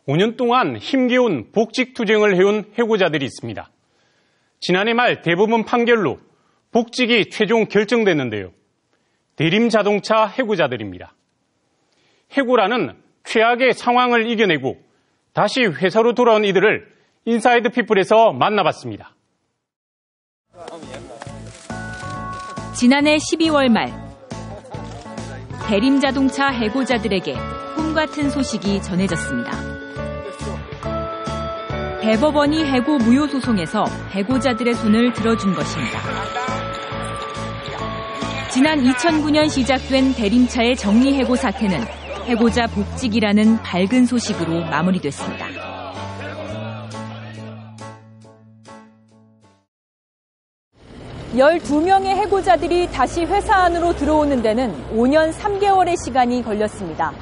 5년 동안 힘겨운 복직 투쟁을 해온 해고자들이 있습니다. 지난해 말 대법원 판결로 복직이 최종 결정됐는데요. 대림자동차 해고자들입니다. 해고라는 최악의 상황을 이겨내고 다시 회사로 돌아온 이들을 인사이드 피플에서 만나봤습니다. 지난해 12월 말 대림자동차 해고자들에게 꿈같은 소식이 전해졌습니다. 대법원이 해고 무효 소송에서 해고자들의 손을 들어준 것입니다. 지난 2009년 시작된 대림차의 정리해고 사태는 해고자 복직이라는 밝은 소식으로 마무리됐습니다. (12명의) 해고자들이 다시 회사 안으로 들어오는 데는 5년 3개월의 시간이 걸렸습니다.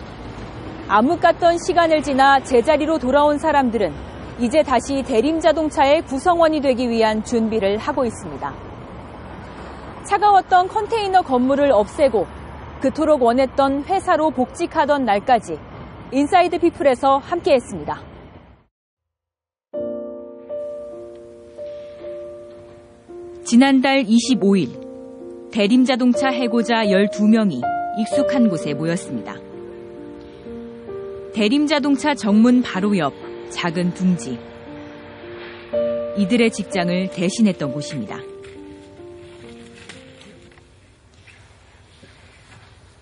암흑 같던 시간을 지나 제자리로 돌아온 사람들은 이제 다시 대림자동차의 구성원이 되기 위한 준비를 하고 있습니다. 차가웠던 컨테이너 건물을 없애고 그토록 원했던 회사로 복직하던 날까지 인사이드 피플에서 함께했습니다. 지난달 25일 대림자동차 해고자 12명이 익숙한 곳에 모였습니다. 대림자동차 정문 바로 옆 작은 둥지. 이들의 직장을 대신했던 곳입니다.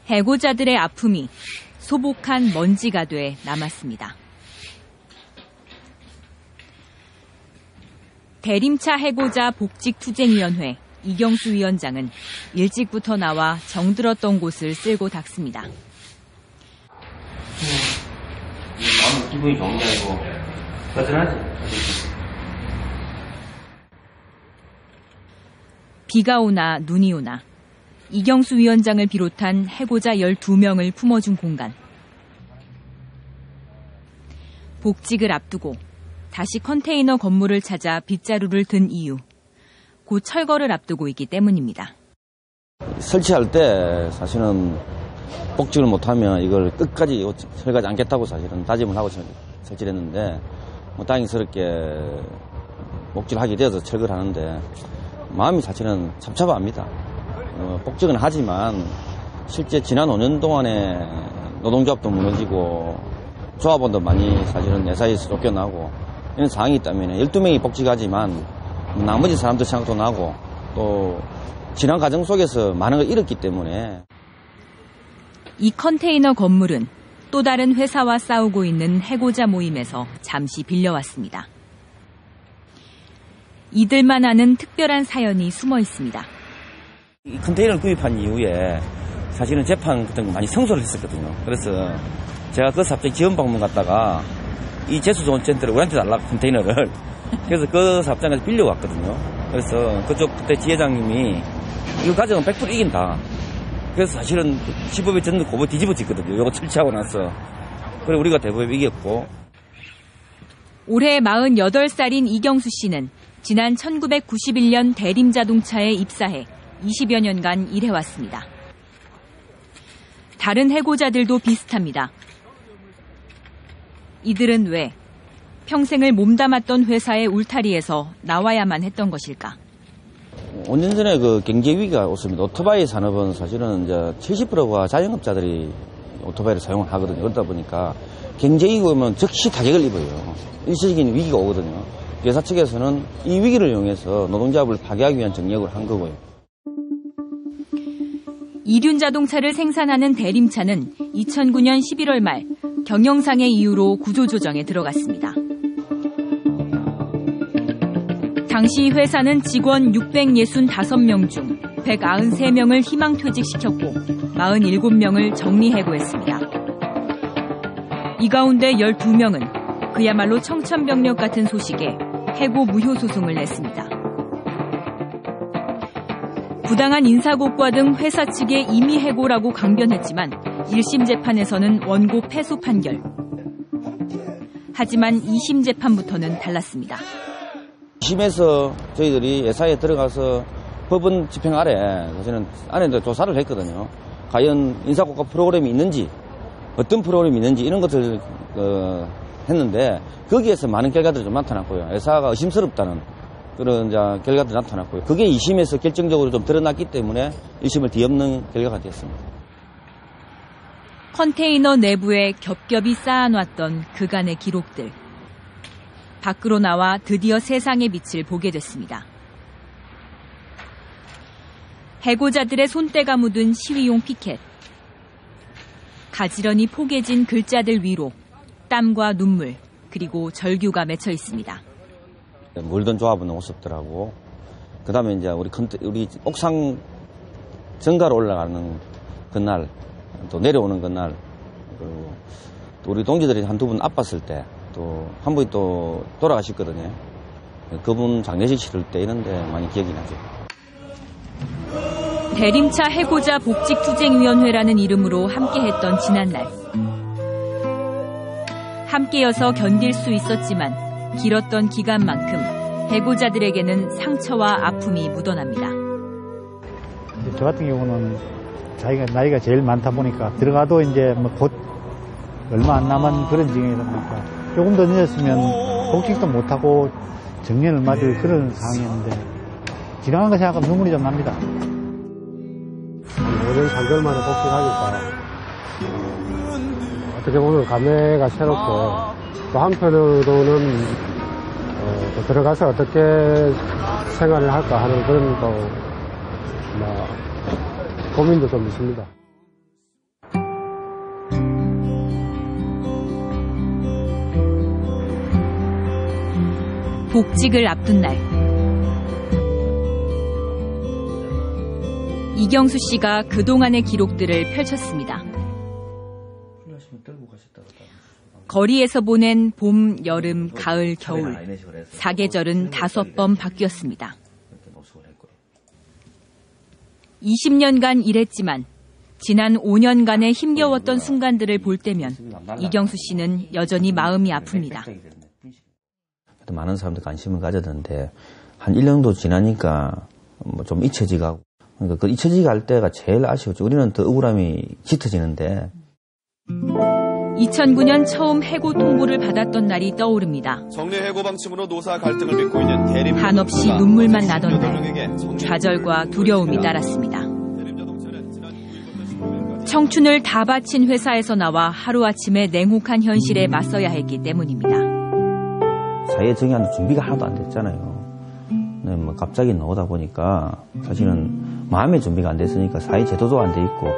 해고자들의 아픔이 소복한 먼지가 돼 남았습니다. 대림차 해고자 복직투쟁위원회 이경수 위원장은 일찍부터 나와 정들었던 곳을 쓸고 닦습니다. 마음 기분이 좋은 게 아니고 허전하지. 비가 오나 눈이 오나 이경수 위원장을 비롯한 해고자 12명을 품어준 공간. 복직을 앞두고 다시 컨테이너 건물을 찾아 빗자루를 든 이유. 곧 철거를 앞두고 있기 때문입니다. 설치할 때 사실은 복직을 못하면 이걸 끝까지 철거하지 않겠다고 사실은 다짐을 하고 설치를 했는데 다행스럽게 복직을 하게 되어서 철거를 하는데 마음이 사실은 찹찹합니다. 복직은 하지만 실제 지난 5년 동안에 노동조합도 무너지고 조합원도 많이 사실은 회사에서 쫓겨나고 이런 상황이 있다면 12명이 복직하지만 나머지 사람들 생각도 나고 또 지난 과정 속에서 많은 걸 잃었기 때문에 이 컨테이너 건물은 또 다른 회사와 싸우고 있는 해고자 모임에서 잠시 빌려왔습니다. 이들만 아는 특별한 사연이 숨어 있습니다. 이 컨테이너를 구입한 이후에 사실은 재판 같은 거 많이 성소를 했었거든요. 그래서 제가 그 사업장 지원 방문 갔다가 이 재수조원센터를 우리한테 달라고 컨테이너를 그래서 그 사업장에서 빌려왔거든요. 그래서 그쪽 그때 지회장님이 이거 가져가면 100% 이긴다. 그래서 사실은 시법의 전도 고부 뒤집어졌거든요. 이거 설치하고 나서. 그리고 우리가 대법에 이겼고. 올해 48살인 이경수 씨는 지난 1991년 대림자동차에 입사해 20여 년간 일해왔습니다. 다른 해고자들도 비슷합니다. 이들은 왜 평생을 몸담았던 회사의 울타리에서 나와야만 했던 것일까? 5년 전에 그 경제 위기가 왔습니다. 오토바이 산업은 사실은 이제 70%가 자영업자들이 오토바이를 사용을 하거든요. 그러다 보니까 경제 위기가 오면 즉시 타격을 입어요. 일시적인 위기가 오거든요. 회사 측에서는 이 위기를 이용해서 노동조합을 파괴하기 위한 정략을 한 거고요. 이륜 자동차를 생산하는 대림차는 2009년 11월 말 경영상의 이유로 구조조정에 들어갔습니다. 당시 회사는 직원 665명 중 193명을 희망퇴직시켰고 47명을 정리해고했습니다. 이 가운데 12명은 그야말로 청천벽력 같은 소식에 해고 무효 소송을 냈습니다. 부당한 인사고과 등 회사 측의 임의 해고라고 강변했지만 1심 재판에서는 원고 패소 판결. 하지만 2심 재판부터는 달랐습니다. 2심에서 저희들이 회사에 들어가서 법원 집행 아래 사실은 안에 조사를 했거든요. 과연 인사고과 프로그램이 있는지, 어떤 프로그램이 있는지 이런 것을 했는데 거기에서 많은 결과들이 좀 나타났고요. 회사가 의심스럽다는 그런 결과들이 나타났고요. 그게 2심에서 결정적으로 좀 드러났기 때문에 1심을 뒤엎는 결과가 됐습니다. 컨테이너 내부에 겹겹이 쌓아놨던 그간의 기록들. 밖으로 나와 드디어 세상의 빛을 보게 됐습니다. 해고자들의 손때가 묻은 시위용 피켓. 가지런히 포개진 글자들 위로 땀과 눈물 그리고 절규가 맺혀 있습니다. 물던 조합하는 모습들하고 그다음에 이제 우리 옥상 정가로 올라가는 그날 또 내려오는 그날 그리고 또 우리 동지들이 한두 분 아팠을 때 또 한 분이 또 돌아가셨거든요. 그분 장례식 치를 때 이런데 많이 기억이 나죠. 대림차 해고자 복직투쟁위원회라는 이름으로 함께했던 지난날. 함께여서 견딜 수 있었지만 길었던 기간만큼 해고자들에게는 상처와 아픔이 묻어납니다. 저 같은 경우는 자기가 나이가 제일 많다 보니까 들어가도 이제 곧 얼마 안 남은 그런 지경이다 보니까 조금 더 늦었으면 복직도 못하고 정년을 맞을 그런 상황이었는데 지나간 거 생각하면 눈물이 좀 납니다. 5년 3개월 만에 복직하니까 어떻게 보면 감회가 새롭고 또 한편으로는 또 들어가서 어떻게 생활을 할까 하는 그런 또 고민도 좀 있습니다. 복직을 앞둔 날. 이경수 씨가 그동안의 기록들을 펼쳤습니다. 거리에서 보낸 봄, 여름, 가을, 겨울, 사계절은 5번 바뀌었습니다. 20년간 일했지만 지난 5년간의 힘겨웠던 순간들을 볼 때면 이경수 씨는 여전히 마음이 아픕니다. 많은 사람들이 관심을 가졌는데 한 1년 정도 지나니까 좀 잊혀지고 그러니까 그 잊혀지게 할 때가 제일 아쉬웠죠. 우리는 더 억울함이 짙어지는데 2009년 처음 해고 통보를 받았던 날이 떠오릅니다. 정례 해고 방침으로 노사 갈등을 빚고 있는 대림 한없이 눈물만 나던 날 좌절과 두려움이 따랐습니다. 청춘을 다 바친 회사에서 나와 하루아침에 냉혹한 현실에 맞서야 했기 때문입니다. 사회 정의하는 준비가 하나도 안 됐잖아요. 네, 갑자기 나오다 보니까 사실은 마음의 준비가 안 됐으니까 사회 제도도 안 돼 있고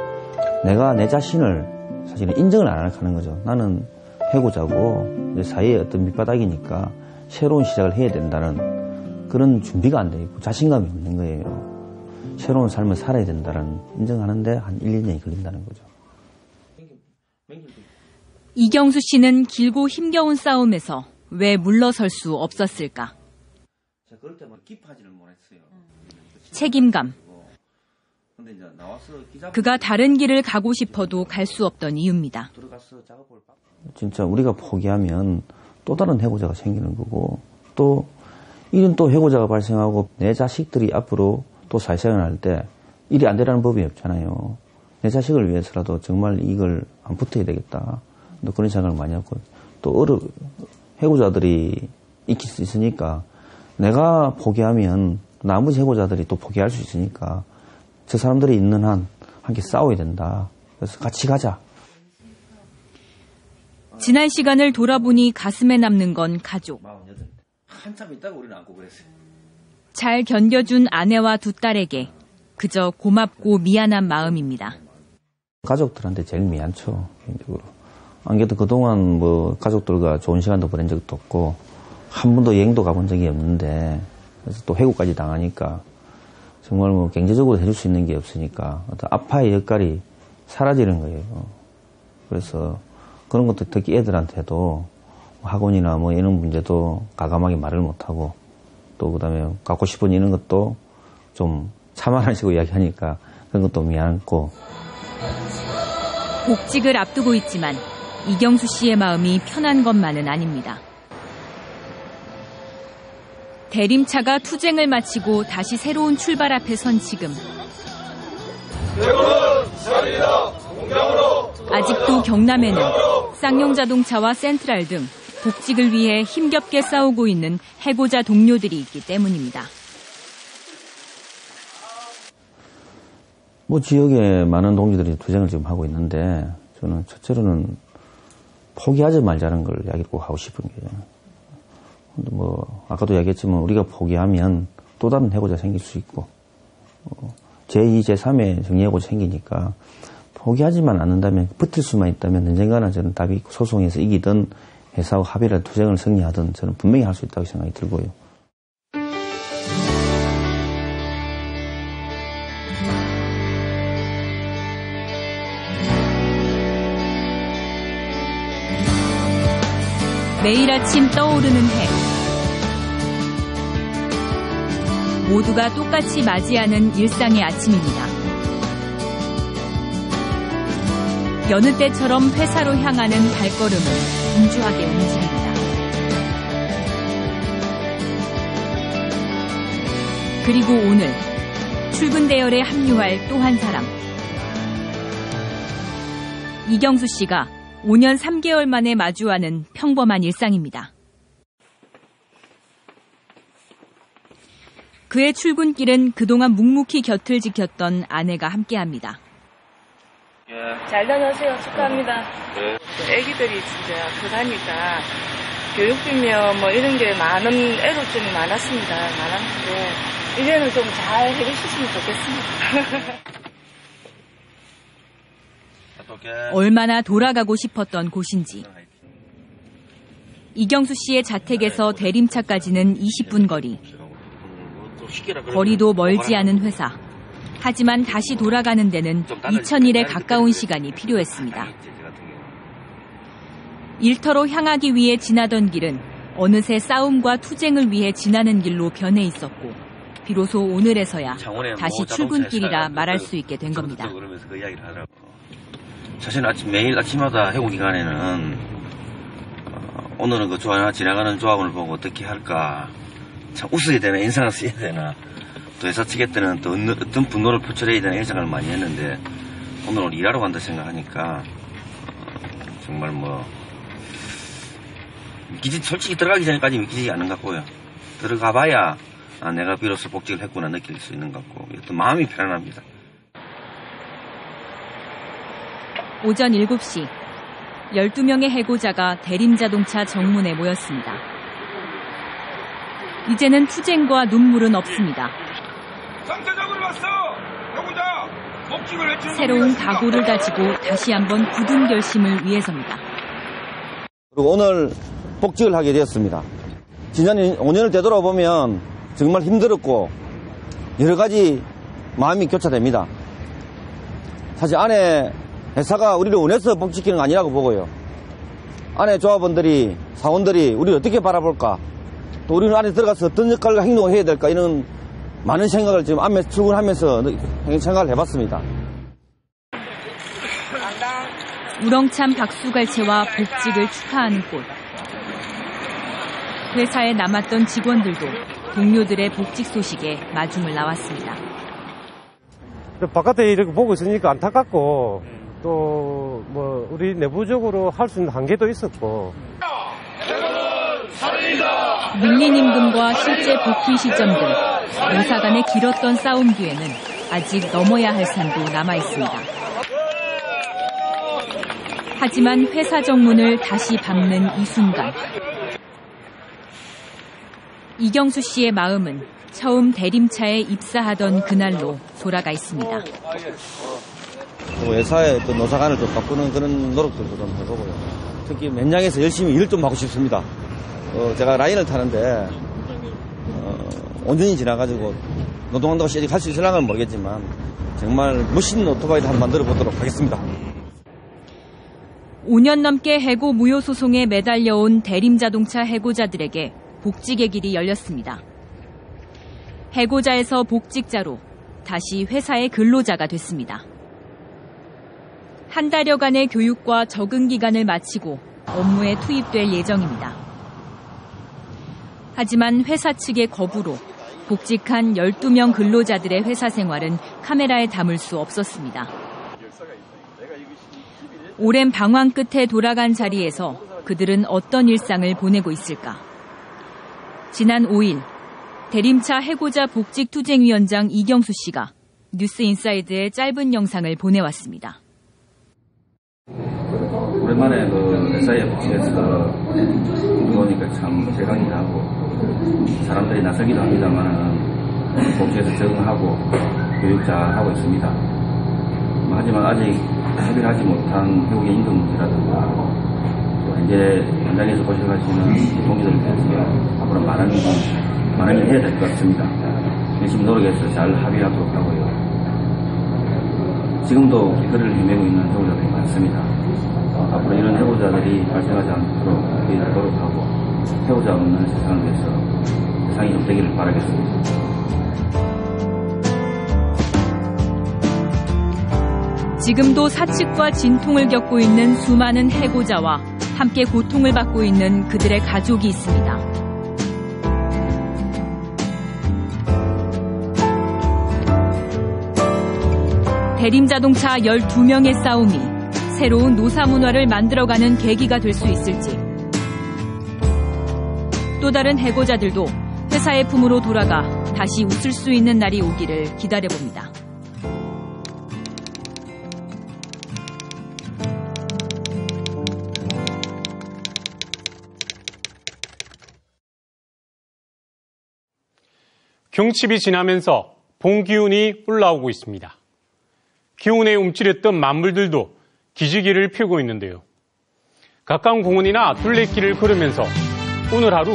내가 내 자신을 사실은 인정을 안 하는 거죠. 나는 해고자고 사회의 어떤 밑바닥이니까 새로운 시작을 해야 된다는 그런 준비가 안 돼 있고 자신감이 없는 거예요. 새로운 삶을 살아야 된다는 인정하는데 한 1, 2년이 걸린다는 거죠. 이경수 씨는 길고 힘겨운 싸움에서 왜 물러설 수 없었을까? 책임감. 그가 다른 길을 가고 싶어도 갈 수 없던 이유입니다. 진짜 우리가 포기하면 또 다른 해고자가 생기는 거고 또 이런 또 해고자가 발생하고 내 자식들이 앞으로 또 사회생활을 할 때 일이 안 되라는 법이 없잖아요. 내 자식을 위해서라도 정말 이걸 안 붙어야 되겠다. 또 그런 생각을 많이 하고 또 해고자들이 익힐 수 있으니까 내가 포기하면 나머지 해고자들이 또 포기할 수 있으니까 저 사람들이 있는 한 함께 싸워야 된다. 그래서 같이 가자. 지난 시간을 돌아보니 가슴에 남는 건 가족. 한참 있다가 우리는 안고 그랬어요. 잘 견뎌준 아내와 두 딸에게 그저 고맙고 미안한 마음입니다. 가족들한테 제일 미안죠, 개인적으로. 안 그래도 그동안 가족들과 좋은 시간도 보낸 적도 없고 한 번도 여행도 가본 적이 없는데 그래서 또 해고까지 당하니까 정말 경제적으로 해줄 수 있는 게 없으니까 어떤 아빠의 역할이 사라지는 거예요. 그래서 그런 것도 특히 애들한테도 학원이나 이런 문제도 과감하게 말을 못하고 또 그다음에 갖고 싶은 이런 것도 좀 참아라는 식으로 이야기하니까 그런 것도 미안하고. 복직을 앞두고 있지만 이경수 씨의 마음이 편한 것만은 아닙니다. 대림차가 투쟁을 마치고 다시 새로운 출발 앞에 선 지금 아직도 경남에는 쌍용자동차와 센트럴 등 복직을 위해 힘겹게 싸우고 있는 해고자 동료들이 있기 때문입니다. 지역에 많은 동지들이 투쟁을 지금 하고 있는데 저는 첫째로는 포기하지 말자는 걸 이야기를 꼭 하고 싶은 게, 근데 아까도 이야기했지만 우리가 포기하면 또 다른 해고자 생길 수 있고 제2, 제3의 정리해고자 생기니까 포기하지만 않는다면, 버틸 수만 있다면 언젠가는 저는 답이 있고 소송에서 이기든 회사와 합의를 투쟁을 승리하든 저는 분명히 할 수 있다고 생각이 들고요. 매일 아침 떠오르는 해. 모두가 똑같이 맞이하는 일상의 아침입니다. 여느 때처럼 회사로 향하는 발걸음은 분주하게 움직입니다. 그리고 오늘 출근 대열에 합류할 또 한 사람. 이경수 씨가 5년 3개월 만에 마주하는 평범한 일상입니다. 그의 출근길은 그동안 묵묵히 곁을 지켰던 아내가 함께합니다. 잘 다녀오세요. 축하합니다. 애기들이 진짜 아프다니까 교육비며 이런 게 많은 애로점이 많았습니다. 많았는데 이제는 좀 잘 해주셨으면 좋겠습니다. 얼마나 돌아가고 싶었던 곳인지. 이경수 씨의 자택에서 대림차까지는 20분 거리. 거리도 멀지 않은 회사. 하지만 다시 돌아가는 데는 2000일에 가까운 시간이 필요했습니다. 일터로 향하기 위해 지나던 길은 어느새 싸움과 투쟁을 위해 지나는 길로 변해 있었고, 비로소 오늘에서야 다시 출근길이라 말할 수 있게 된 겁니다. 사실 매일 아침마다 해고 기간에는 오늘은 지나가는 조합원을 보고 어떻게 할까, 참 웃어야 되나 인상을 써야 되나, 또 회사 측에는 또 어떤 분노를 표출해야 되나 이런 생각을 많이 했는데, 오늘 일하러 간다 생각하니까 정말 솔직히 들어가기 전까지 믿기지 않는 것 같고요. 들어가봐야 내가 비로소 복직을 했구나 느낄 수 있는 것 같고, 또 마음이 편안합니다. 오전 7시, 12명의 해고자가 대림자동차 정문에 모였습니다. 이제는 투쟁과 눈물은 없습니다. 새로운 각오를 다지고 다시 한번 굳은 결심을 위해서입니다. 그리고 오늘 복직을 하게 되었습니다. 지난 5년을 되돌아보면 정말 힘들었고 여러 가지 마음이 교차됩니다. 사실 안에 회사가 우리를 원해서 복직시키는 거 아니라고 보고요. 안에 조합원들이, 사원들이 우리를 어떻게 바라볼까, 또 우리는 안에 들어가서 어떤 역할과 행동을 해야 될까, 이런 많은 생각을 지금 출근하면서 생각을 해봤습니다. 우렁찬 박수갈채와 복직을 축하하는 꽃. 회사에 남았던 직원들도 동료들의 복직 소식에 마중을 나왔습니다. 바깥에 이렇게 보고 있으니까 안타깝고, 또 우리 내부적으로 할 수 있는 한계도 있었고. 밀린 임금과 실제 복귀 시점 등 노사 간의 길었던 싸움 뒤에는 아직 넘어야 할 산도 남아 있습니다. 하지만 회사 정문을 다시 밟는 이 순간, 이경수 씨의 마음은 처음 대림차에 입사하던 그날로 돌아가 있습니다. 회사의 또 노사 간을 좀 바꾸는 그런 노력들도 좀 해보고요. 특히 맨장에서 열심히 일 좀 하고 싶습니다. 제가 라인을 타는데 5년이 지나가지고 노동한다고 할 수 있을랑은 모르겠지만 정말 멋있는 오토바이를 한번 만들어 보도록 하겠습니다. 5년 넘게 해고 무효 소송에 매달려온 대림자동차 해고자들에게 복직의 길이 열렸습니다. 해고자에서 복직자로 다시 회사의 근로자가 됐습니다. 한 달여간의 교육과 적응 기간을 마치고 업무에 투입될 예정입니다. 하지만 회사 측의 거부로 복직한 12명 근로자들의 회사 생활은 카메라에 담을 수 없었습니다. 오랜 방황 끝에 돌아간 자리에서 그들은 어떤 일상을 보내고 있을까? 지난 5일 대림차 해고자 복직투쟁위원장 이경수 씨가 뉴스인사이드에 짧은 영상을 보내왔습니다. 오랜만에 SIA 복직에서 들어오니까 참 재강이하고 사람들이 나서기도 합니다만 복직에서 적응하고 교육 잘 하고 있습니다. 하지만 아직 해결하지 못한 해고의 임금 문제라든가 이제 현장에서 고생하시는 동지들을 위해서 앞으로 많은 일을 해야 될 것 같습니다. 열심히 노력해서 잘 합의하도록 하고요. 지금도 길거리를 헤매고 있는 해고자들이 많습니다. 앞으로 이런 해고자들이 발생하지 않도록 우리가 노력하고 해고자 없는 세상을 위해서 세상이 좀 되기를 바라겠습니다. 지금도 사측과 진통을 겪고 있는 수많은 해고자와 함께 고통을 받고 있는 그들의 가족이 있습니다. 대림자동차 12명의 싸움이 새로운 노사문화를 만들어가는 계기가 될 수 있을지, 또 다른 해고자들도 회사의 품으로 돌아가 다시 웃을 수 있는 날이 오기를 기다려봅니다. 경칩이 지나면서 봄 기운이 올라오고 있습니다. 기온에 움츠렸던 만물들도 기지개를 펴고 있는데요. 가까운 공원이나 둘레길을 걸으면서 오늘 하루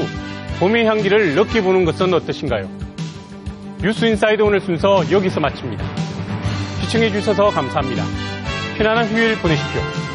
봄의 향기를 느껴보는 것은 어떠신가요? 뉴스인사이드 오늘 순서 여기서 마칩니다. 시청해 주셔서 감사합니다. 편안한 휴일 보내십시오.